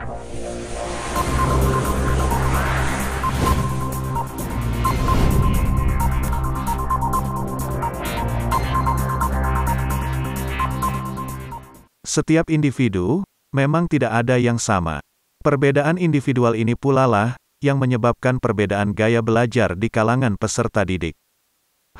Setiap individu memang tidak ada yang sama. Perbedaan individual ini pula lah yang menyebabkan perbedaan gaya belajar di kalangan peserta didik.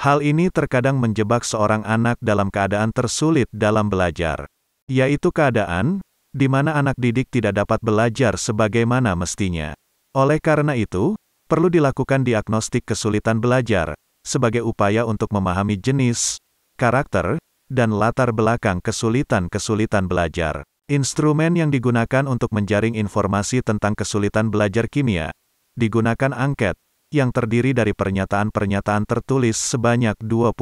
Hal ini terkadang menjebak seorang anak dalam keadaan tersulit dalam belajar, yaitu keadaan di mana anak didik tidak dapat belajar sebagaimana mestinya. Oleh karena itu, perlu dilakukan diagnostik kesulitan belajar sebagai upaya untuk memahami jenis, karakter, dan latar belakang kesulitan-kesulitan belajar. Instrumen yang digunakan untuk menjaring informasi tentang kesulitan belajar kimia, digunakan angket, yang terdiri dari pernyataan-pernyataan tertulis sebanyak 25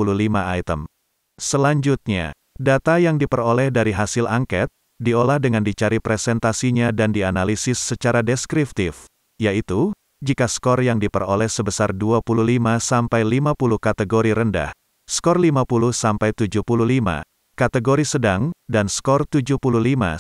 item. Selanjutnya, data yang diperoleh dari hasil angket, diolah dengan dicari presentasinya dan dianalisis secara deskriptif, yaitu, jika skor yang diperoleh sebesar 25-50 kategori rendah, skor 50-75, kategori sedang, dan skor 75-100,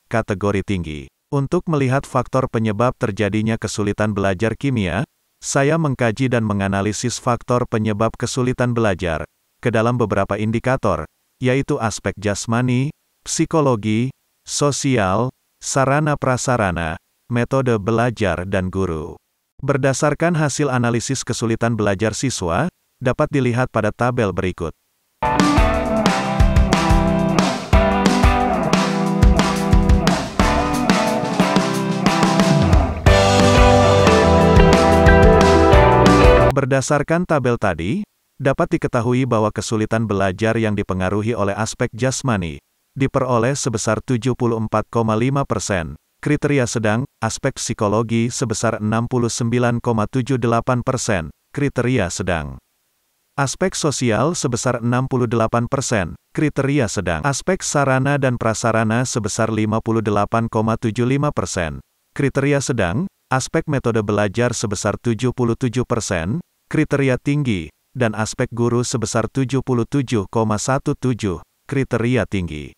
kategori tinggi. Untuk melihat faktor penyebab terjadinya kesulitan belajar kimia, saya mengkaji dan menganalisis faktor penyebab kesulitan belajar, ke dalam beberapa indikator, yaitu aspek jasmani, psikologi, sosial, sarana-prasarana, metode belajar dan guru. Berdasarkan hasil analisis kesulitan belajar siswa, dapat dilihat pada tabel berikut. Berdasarkan tabel tadi, dapat diketahui bahwa kesulitan belajar yang dipengaruhi oleh aspek jasmani, diperoleh sebesar 74,5%, kriteria sedang, aspek psikologi sebesar 69,78%, kriteria sedang. Aspek sosial sebesar 68%, kriteria sedang. Aspek sarana dan prasarana sebesar 58,75%, kriteria sedang. Aspek metode belajar sebesar 77%, kriteria tinggi, dan aspek guru sebesar 77,17, kriteria tinggi.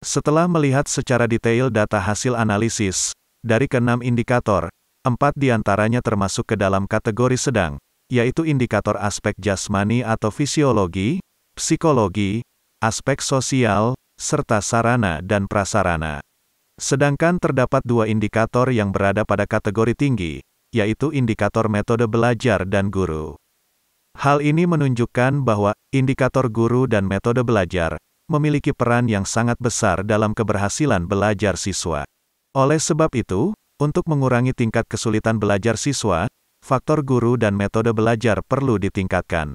Setelah melihat secara detail data hasil analisis, dari ke-6 indikator, 4 diantaranya termasuk ke dalam kategori sedang, yaitu indikator aspek jasmani atau fisiologi, psikologi, aspek sosial, serta sarana dan prasarana. Sedangkan terdapat 2 indikator yang berada pada kategori tinggi, yaitu indikator metode belajar dan guru. Hal ini menunjukkan bahwa indikator guru dan metode belajar memiliki peran yang sangat besar dalam keberhasilan belajar siswa. Oleh sebab itu, untuk mengurangi tingkat kesulitan belajar siswa, faktor guru dan metode belajar perlu ditingkatkan.